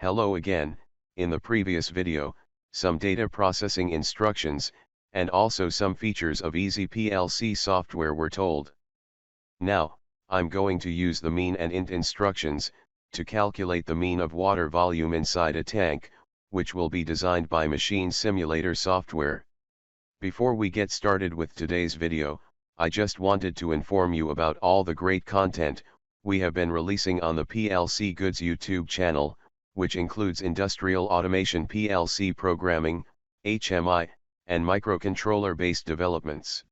Hello again. In the previous video, some data processing instructions, and also some features of EasyPLC software were told. Now, I'm going to use the MEAN and INT instructions, to calculate the mean of water volume inside a tank, which will be designed by Machines Simulator software. Before we get started with today's video, I just wanted to inform you about all the great content we have been releasing on the PLC Goods YouTube channel, which includes industrial automation PLC programming, HMI, and microcontroller-based developments.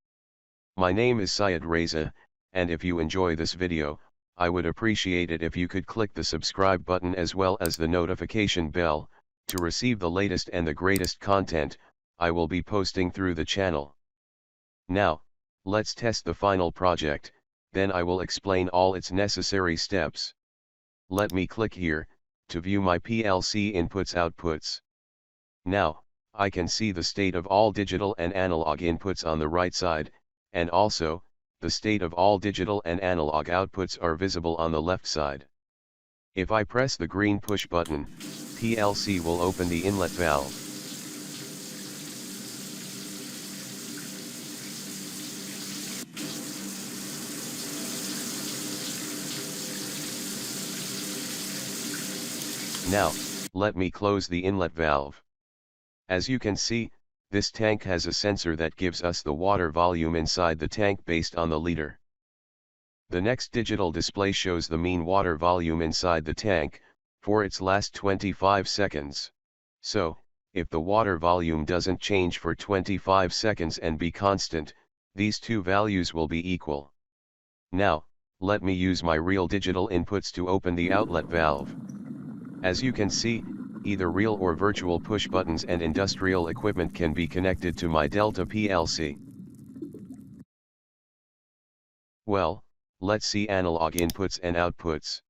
My name is Syed Reza, and if you enjoy this video, I would appreciate it if you could click the subscribe button as well as the notification bell, to receive the latest and the greatest content I will be posting through the channel. Now, let's test the final project, then I will explain all its necessary steps. Let me click here, to view my PLC inputs/outputs. Now, I can see the state of all digital and analog inputs on the right side, and also, the state of all digital and analog outputs are visible on the left side. If I press the green push button, PLC will open the inlet valve. Now, let me close the inlet valve. As you can see, this tank has a sensor that gives us the water volume inside the tank based on the liter. The next digital display shows the mean water volume inside the tank, for its last 25 seconds. So, if the water volume doesn't change for 25 seconds and be constant, these two values will be equal. Now, let me use my real digital inputs to open the outlet valve. As you can see, either real or virtual push buttons and industrial equipment can be connected to my Delta PLC. Well, let's see analog inputs and outputs.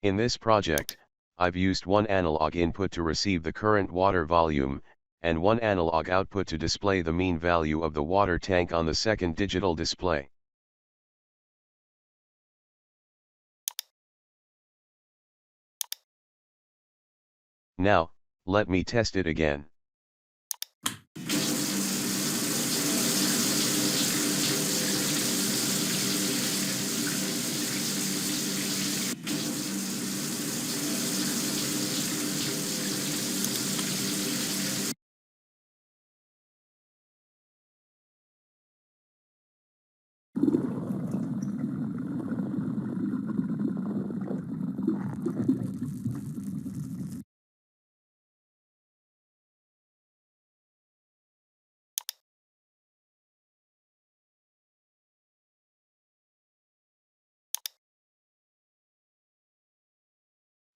In this project, I've used one analog input to receive the current water volume, and one analog output to display the mean value of the water tank on the second digital display. Now, let me test it again.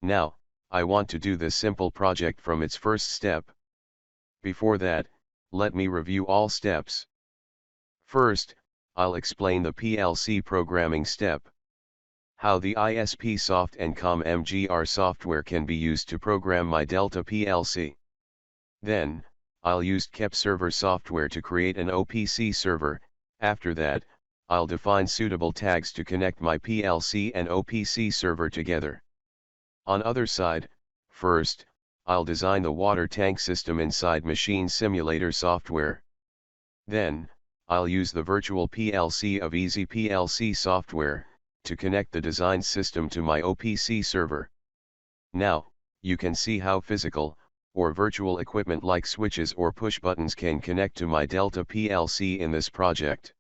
Now, I want to do this simple project from its first step. Before that, let me review all steps. First, I'll explain the PLC programming step. How the ISP Soft and COM-MGR software can be used to program my Delta PLC. Then, I'll use KEP server software to create an OPC server. After that, I'll define suitable tags to connect my PLC and OPC server together. On other side, first, I'll design the water tank system inside Machines Simulator software. Then, I'll use the virtual PLC of EasyPLC software, to connect the design system to my OPC server. Now, you can see how physical, or virtual equipment like switches or push buttons can connect to my Delta PLC in this project.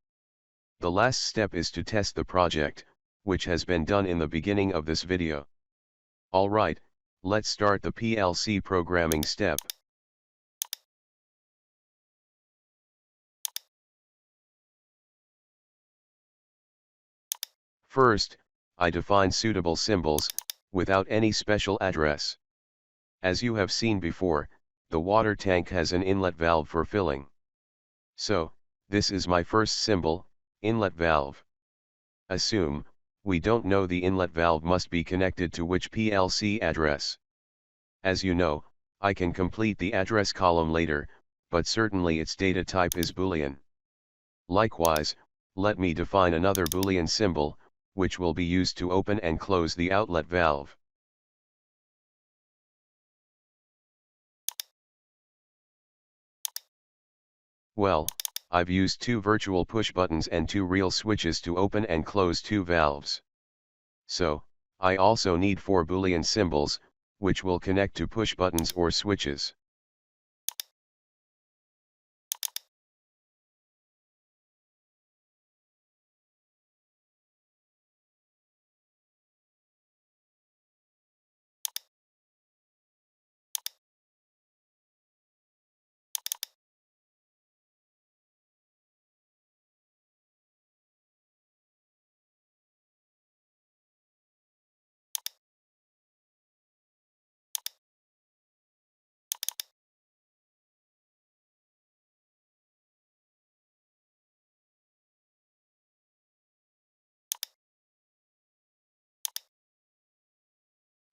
The last step is to test the project, which has been done in the beginning of this video. Alright, let's start the PLC programming step. First, I define suitable symbols, without any special address. As you have seen before, the water tank has an inlet valve for filling. So, this is my first symbol, inlet valve. Assume, we don't know the inlet valve must be connected to which PLC address. As you know, I can complete the address column later, but certainly its data type is Boolean. Likewise, let me define another Boolean symbol, which will be used to open and close the outlet valve. Well, I've used 2 virtual push buttons and 2 real switches to open and close 2 valves. So, I also need 4 Boolean symbols, which will connect to push buttons or switches.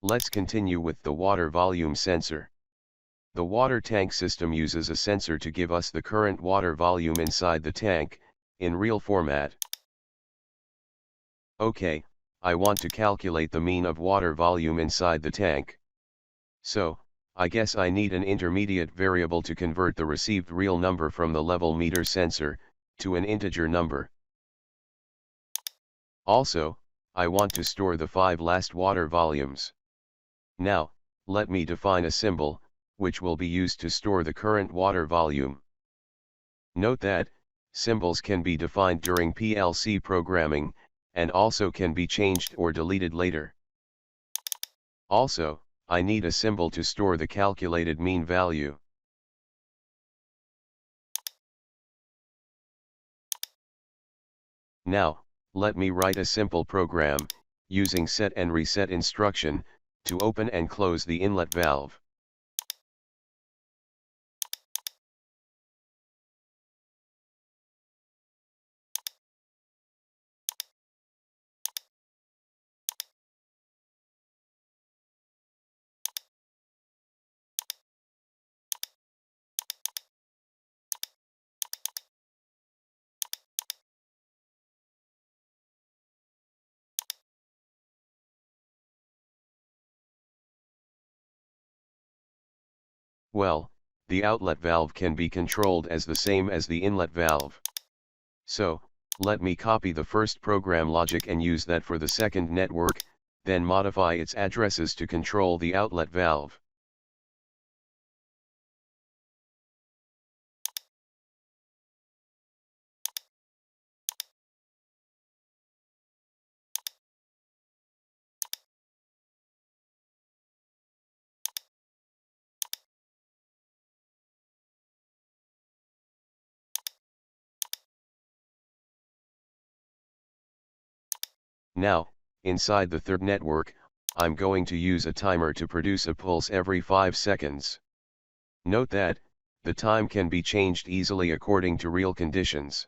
Let's continue with the water volume sensor. The water tank system uses a sensor to give us the current water volume inside the tank, in real format. Okay, I want to calculate the mean of water volume inside the tank. So, I guess I need an intermediate variable to convert the received real number from the level meter sensor, to an integer number. Also, I want to store the 5 last water volumes. Now, let me define a symbol, which will be used to store the current water volume. Note that, symbols can be defined during PLC programming, and also can be changed or deleted later. Also, I need a symbol to store the calculated mean value. Now, let me write a simple program, using set and reset instruction, to open and close the inlet valve. Well, the outlet valve can be controlled as the same as the inlet valve. So, let me copy the first program logic and use that for the second network, then modify its addresses to control the outlet valve. Now, inside the third network, I'm going to use a timer to produce a pulse every 5 seconds. Note that, the time can be changed easily according to real conditions.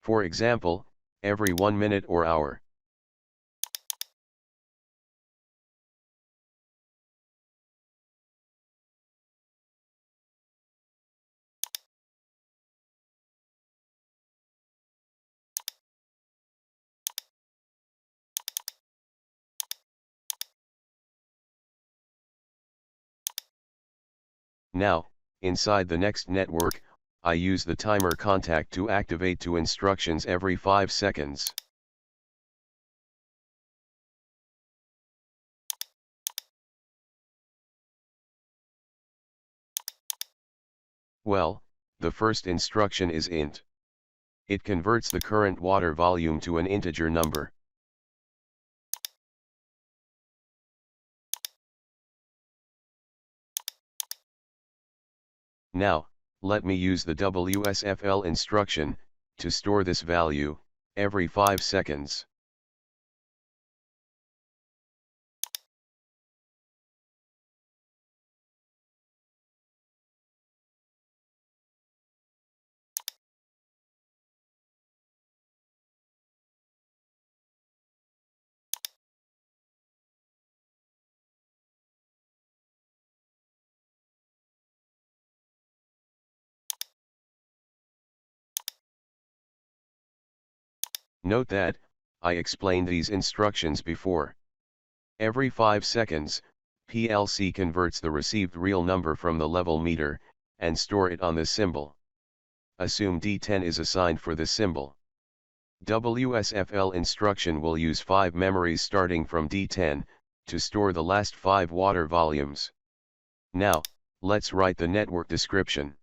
For example, every 1 minute or hour. Now, inside the next network, I use the timer contact to activate 2 instructions every 5 seconds. Well, the first instruction is int. It converts the current water volume to an integer number. Now, let me use the WSFL instruction, to store this value, every 5 seconds. Note that, I explained these instructions before. Every 5 seconds, PLC converts the received real number from the level meter, and store it on this symbol. assume D10 is assigned for the symbol. WSFL instruction will use 5 memories starting from D10, to store the last 5 water volumes. Now, let's write the network description.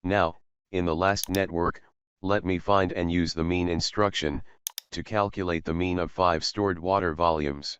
Now, in the last network, let me find and use the MEAN instruction, to calculate the mean of 5 stored water volumes.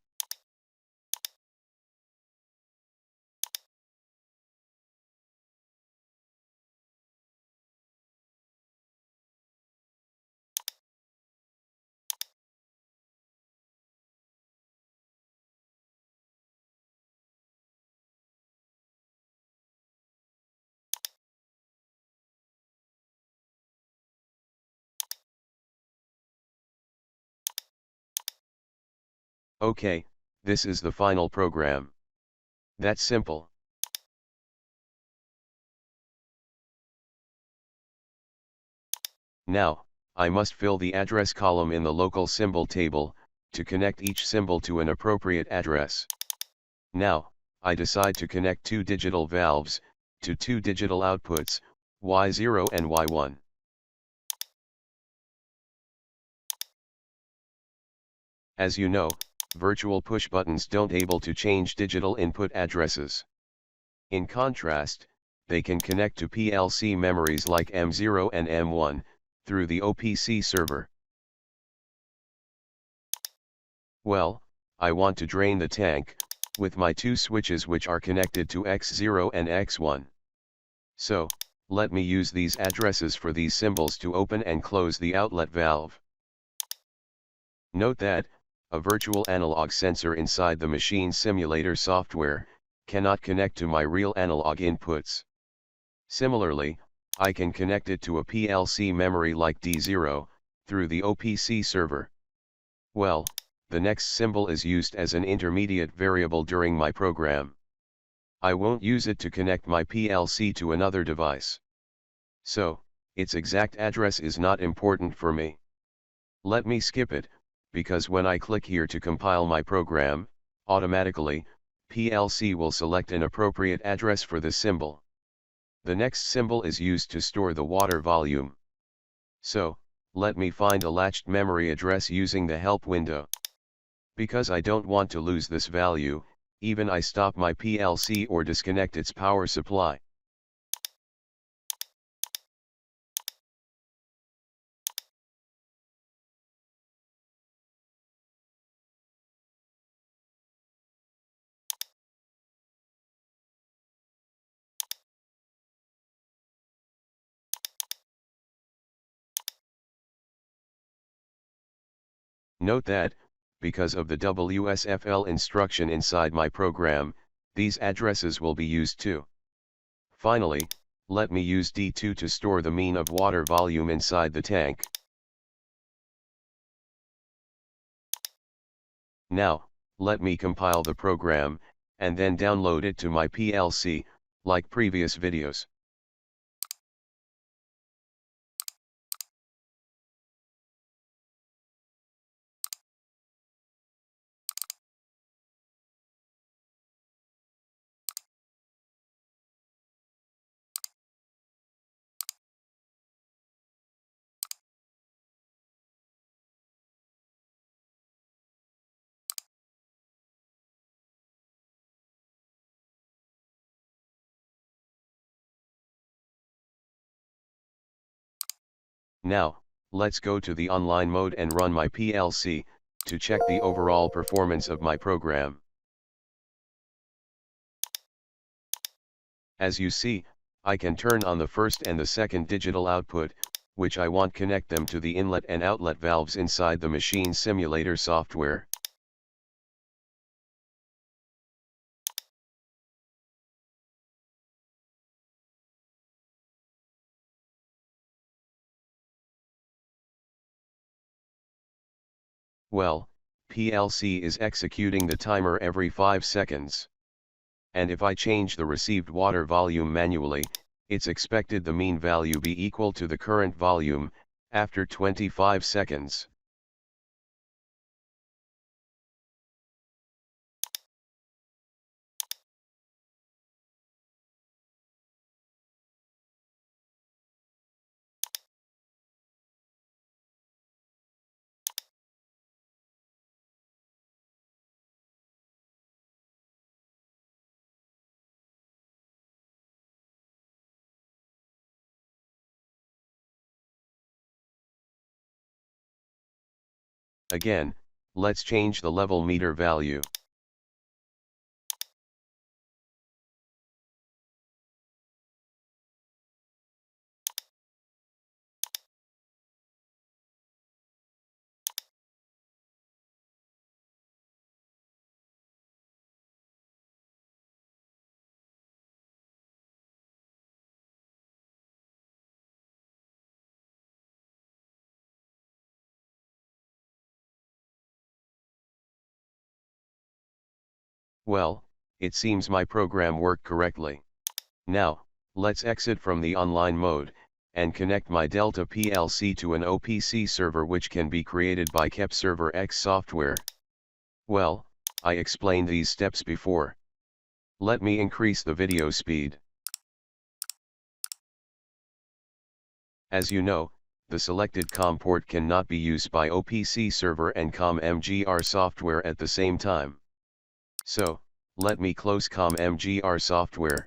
Okay, this is the final program. That's simple. Now, I must fill the address column in the local symbol table, to connect each symbol to an appropriate address. Now, I decide to connect 2 digital valves, to 2 digital outputs, Y0 and Y1. As you know, virtual push buttons don't able to change digital input addresses. In contrast, they can connect to PLC memories like M0 and M1, through the OPC server. Well, I want to drain the tank, with my 2 switches which are connected to X0 and X1. So, let me use these addresses for these symbols to open and close the outlet valve. Note that, a virtual analog sensor inside the machine simulator software, cannot connect to my real analog inputs. Similarly, I can connect it to a PLC memory like D0, through the OPC server. Well, the next symbol is used as an intermediate variable during my program. I won't use it to connect my PLC to another device. So, its exact address is not important for me. Let me skip it, because when I click here to compile my program, automatically, PLC will select an appropriate address for the symbol. The next symbol is used to store the water volume. So, let me find a latched memory address using the help window. Because I don't want to lose this value, even I stop my PLC or disconnect its power supply. Note that, because of the WSFL instruction inside my program, these addresses will be used too. Finally, let me use D2 to store the mean of water volume inside the tank. Now, let me compile the program, and then download it to my PLC, like previous videos. Now, let's go to the online mode and run my PLC, to check the overall performance of my program. As you see, I can turn on the first and the second digital output, which I want connect them to the inlet and outlet valves inside the machine simulator software. Well, PLC is executing the timer every 5 seconds. And if I change the received water volume manually, it's expected the mean value be equal to the current volume, after 25 seconds. Again, let's change the level meter value. Well, it seems my program worked correctly. Now, let's exit from the online mode, and connect my Delta PLC to an OPC server which can be created by KEP Server X software. Well, I explained these steps before. Let me increase the video speed. As you know, the selected COM port cannot be used by OPC server and COM MGR software at the same time. So, let me close COM MGR software.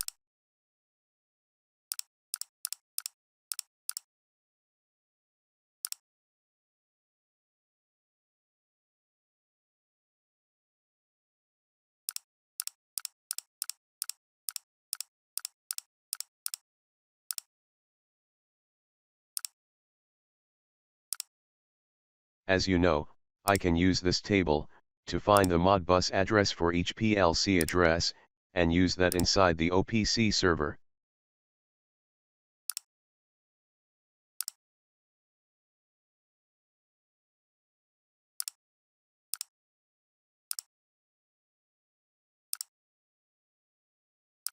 As you know, I can use this table to find the Modbus address for each PLC address, and use that inside the OPC server.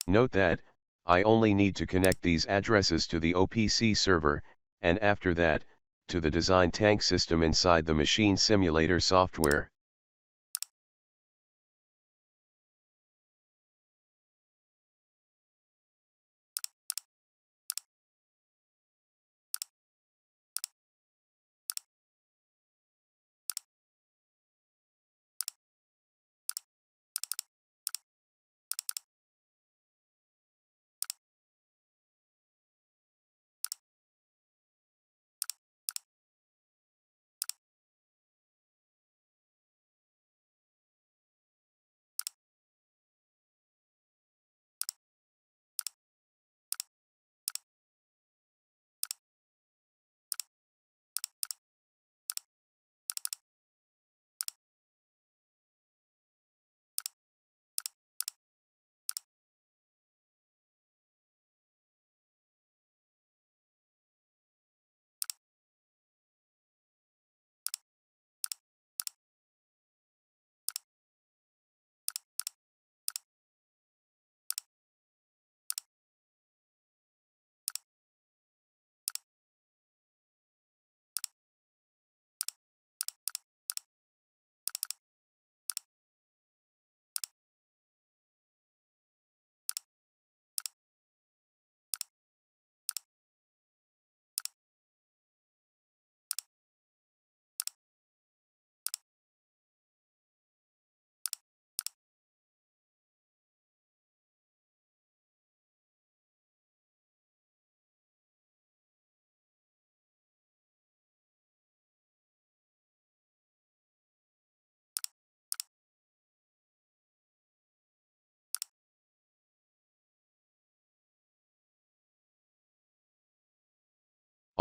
Note that, I only need to connect these addresses to the OPC server, and after that, to the design tank system inside the machine simulator software.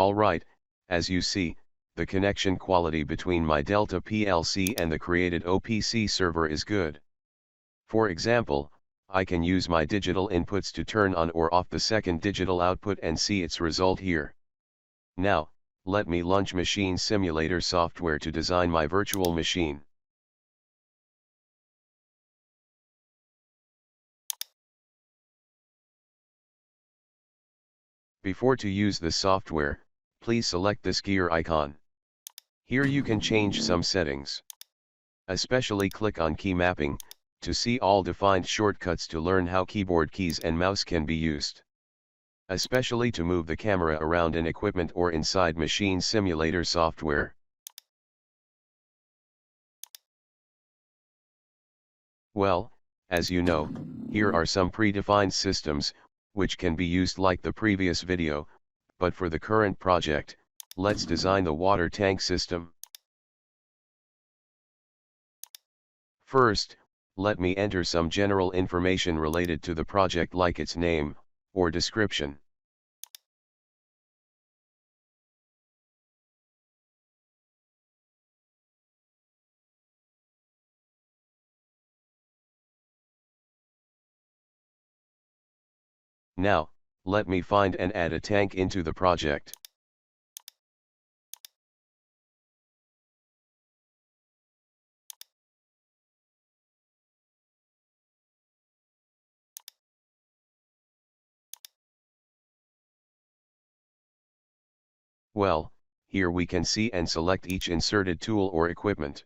Alright, as you see, the connection quality between my Delta PLC and the created OPC server is good. For example, I can use my digital inputs to turn on or off the second digital output and see its result here. Now, let me launch Machine Simulator software to design my virtual machine. Before to use this software, please select this gear icon. Here you can change some settings. Especially click on key mapping, to see all defined shortcuts to learn how keyboard keys and mouse can be used. Especially to move the camera around in equipment or inside Machine Simulator software. Well, as you know, here are some predefined systems, which can be used like the previous video, but for the current project, let's design the water tank system. First, let me enter some general information related to the project like its name, or description. Now, let me find and add a tank into the project. Well, here we can see and select each inserted tool or equipment.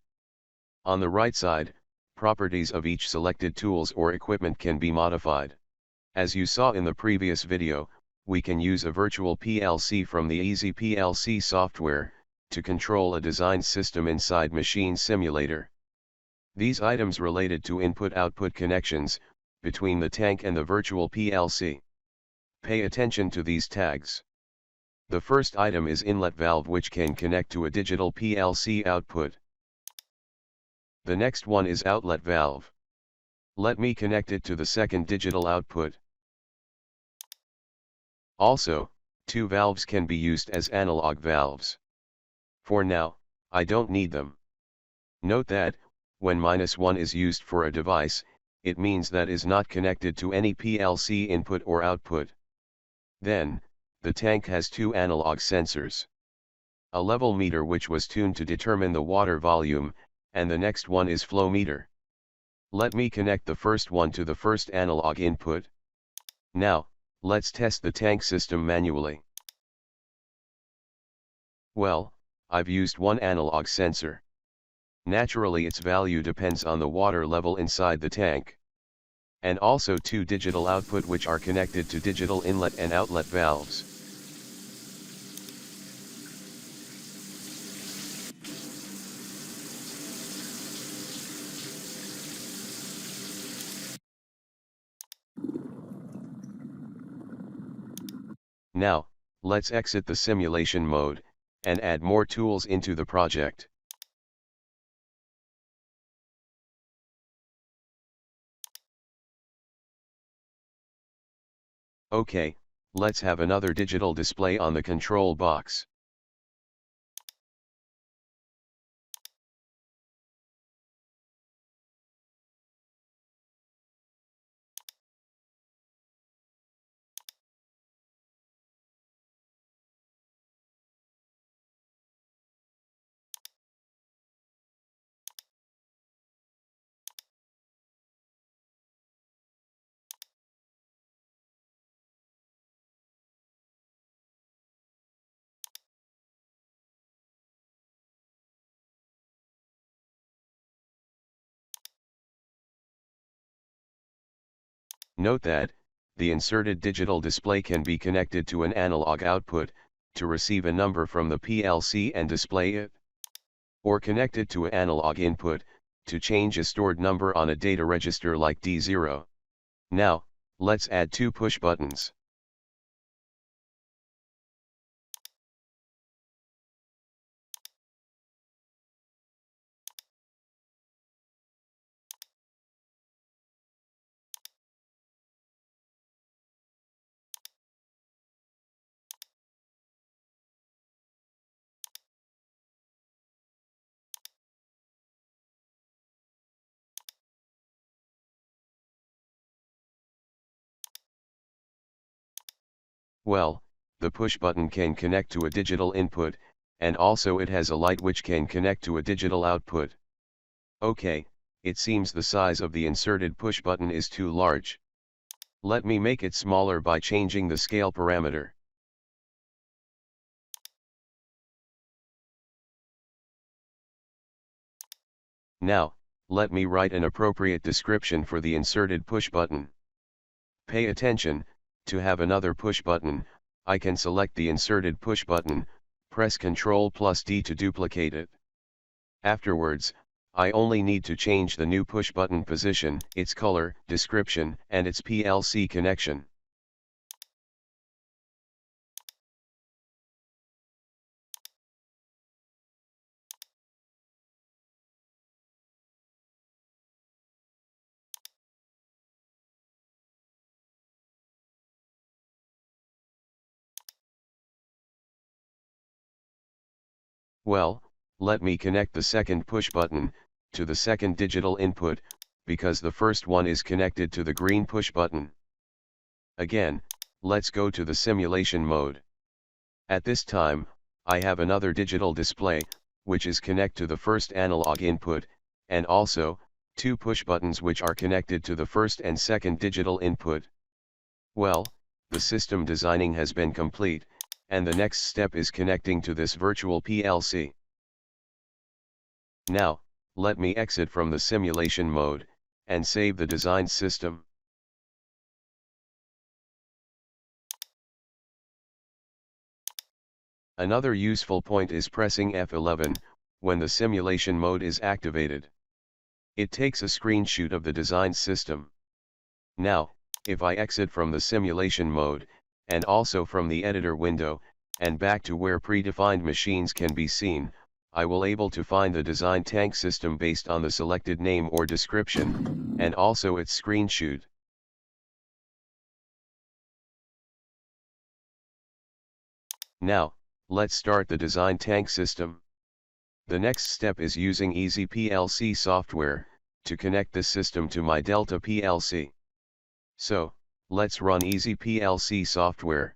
On the right side, properties of each selected tools or equipment can be modified. As you saw in the previous video, we can use a virtual PLC from the EasyPLC software to control a design system inside Machines Simulator. These items related to input-output connections between the tank and the virtual PLC. Pay attention to these tags. The first item is inlet valve, which can connect to a digital PLC output. The next one is outlet valve. Let me connect it to the second digital output. Also, two valves can be used as analog valves. For now, I don't need them. Note that, when -1 is used for a device, it means that is not connected to any PLC input or output. Then, the tank has two analog sensors. A level meter which was tuned to determine the water volume, and the next one is flow meter. Let me connect the first one to the first analog input. Now, let's test the tank system manually. Well, I've used one analog sensor. Naturally, its value depends on the water level inside the tank. And also two digital output which are connected to digital inlet and outlet valves. Now, let's exit the simulation mode, and add more tools into the project. Okay, let's have another digital display on the control box. Note that, the inserted digital display can be connected to an analog output, to receive a number from the PLC and display it. Or connected to an analog input, to change a stored number on a data register like D0. Now, let's add two push buttons. Well, the push button can connect to a digital input, and also it has a light which can connect to a digital output. Okay, it seems the size of the inserted push button is too large. Let me make it smaller by changing the scale parameter. Now, let me write an appropriate description for the inserted push button. Pay attention, to have another push button, I can select the inserted push button, press Ctrl+D to duplicate it. Afterwards, I only need to change the new push button position, its color, description, and its PLC connection. Well, let me connect the second push button to the second digital input, because the first one is connected to the green push button. Again, let's go to the simulation mode. At this time, I have another digital display, which is connected to the first analog input, and also, two push buttons which are connected to the first and second digital input. Well, the system designing has been complete, and the next step is connecting to this virtual PLC. Now, let me exit from the simulation mode, and save the design system. Another useful point is pressing F11, when the simulation mode is activated. It takes a screenshot of the design system. Now, if I exit from the simulation mode, and also from the editor window, and back to where predefined machines can be seen, I will able to find the design tank system based on the selected name or description, and also its screenshot. Now, let's start the design tank system. The next step is using EasyPLC software, to connect this system to my Delta PLC. So, let's run EasyPLC software.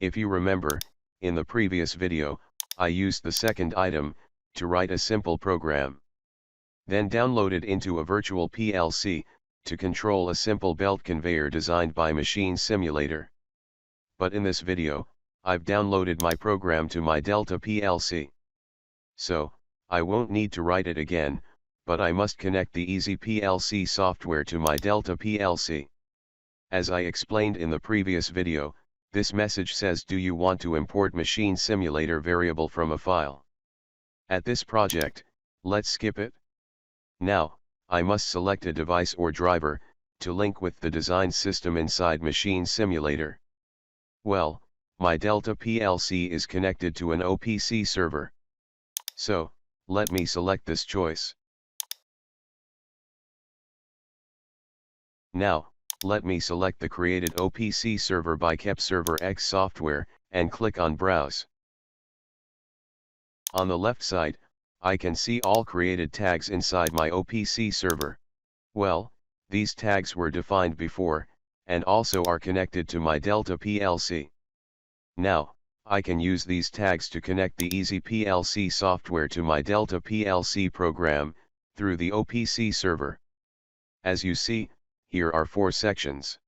If you remember, in the previous video, I used the second item, to write a simple program. Then downloaded into a virtual PLC, to control a simple belt conveyor designed by Machines Simulator. But in this video, I've downloaded my program to my Delta PLC. So, I won't need to write it again, but I must connect the EasyPLC software to my Delta PLC. As I explained in the previous video, this message says, do you want to import Machine Simulator variable from a file? At this project, let's skip it. Now, I must select a device or driver, to link with the design system inside Machine Simulator. Well, my Delta PLC is connected to an OPC server. So, let me select this choice. Now, let me select the created OPC server by KepServerX software, and click on Browse. On the left side, I can see all created tags inside my OPC server. Well, these tags were defined before, and also are connected to my Delta PLC. Now, I can use these tags to connect the EasyPLC software to my Delta PLC program, through the OPC server. As you see, here are 4 sections.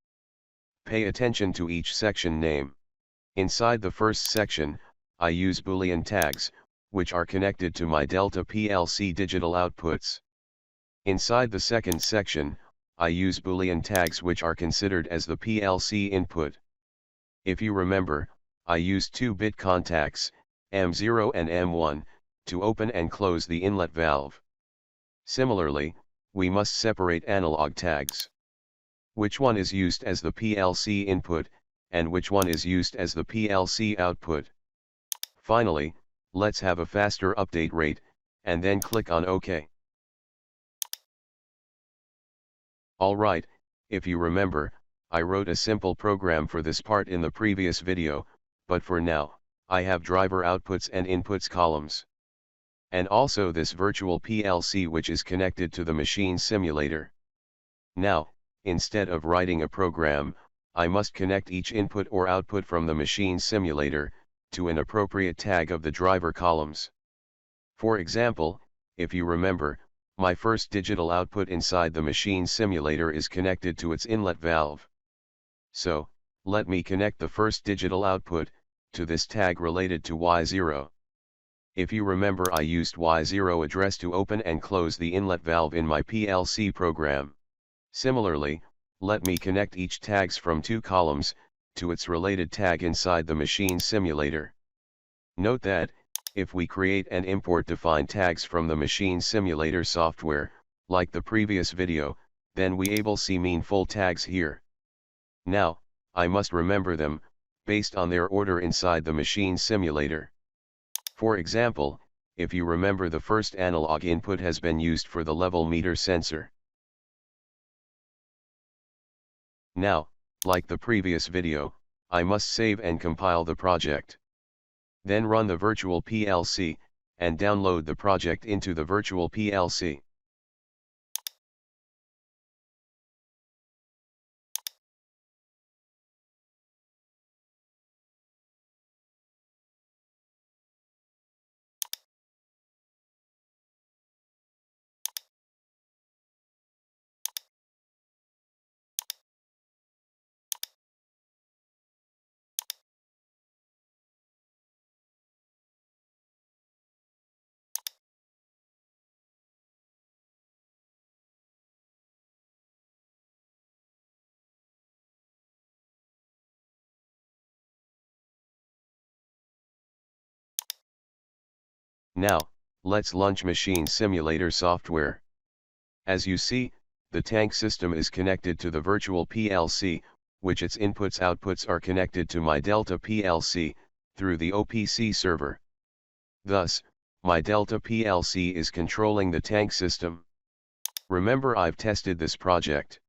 Pay attention to each section name. Inside the first section, I use Boolean tags, which are connected to my Delta PLC digital outputs. Inside the second section, I use Boolean tags which are considered as the PLC input. If you remember, I used 2-bit contacts, M0 and M1, to open and close the inlet valve. Similarly, we must separate analog tags. Which one is used as the PLC input, and which one is used as the PLC output. Finally, let's have a faster update rate, and then click on OK. Alright, if you remember, I wrote a simple program for this part in the previous video, but for now, I have driver outputs and inputs columns. And also this virtual PLC which is connected to the machine simulator. Now, instead of writing a program, I must connect each input or output from the machine simulator, to an appropriate tag of the driver columns. For example, if you remember, my first digital output inside the machine simulator is connected to its inlet valve. So, let me connect the first digital output, to this tag related to Y0. If you remember, I used Y0 address to open and close the inlet valve in my PLC program. Similarly, let me connect each tags from 2 columns, to its related tag inside the machine simulator. Note that, if we create and import defined tags from the machine simulator software, like the previous video, then we able see meaningful tags here. Now, I must remember them, based on their order inside the machine simulator. For example, if you remember, the first analog input has been used for the level meter sensor. Now, like the previous video, I must save and compile the project. Then run the virtual PLC, and download the project into the virtual PLC. Now, let's launch Machine Simulator software. As you see, the tank system is connected to the virtual PLC, which its inputs/outputs are connected to my Delta PLC, through the OPC server. Thus, my Delta PLC is controlling the tank system. Remember, I've tested this project.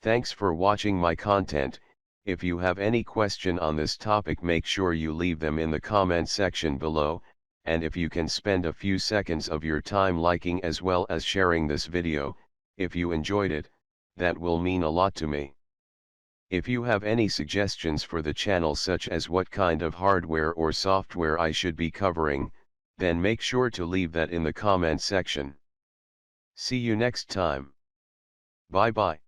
Thanks for watching my content. If you have any question on this topic, make sure you leave them in the comment section below, and if you can spend a few seconds of your time liking as well as sharing this video, if you enjoyed it, that will mean a lot to me. If you have any suggestions for the channel, such as what kind of hardware or software I should be covering, then make sure to leave that in the comment section. See you next time. Bye bye.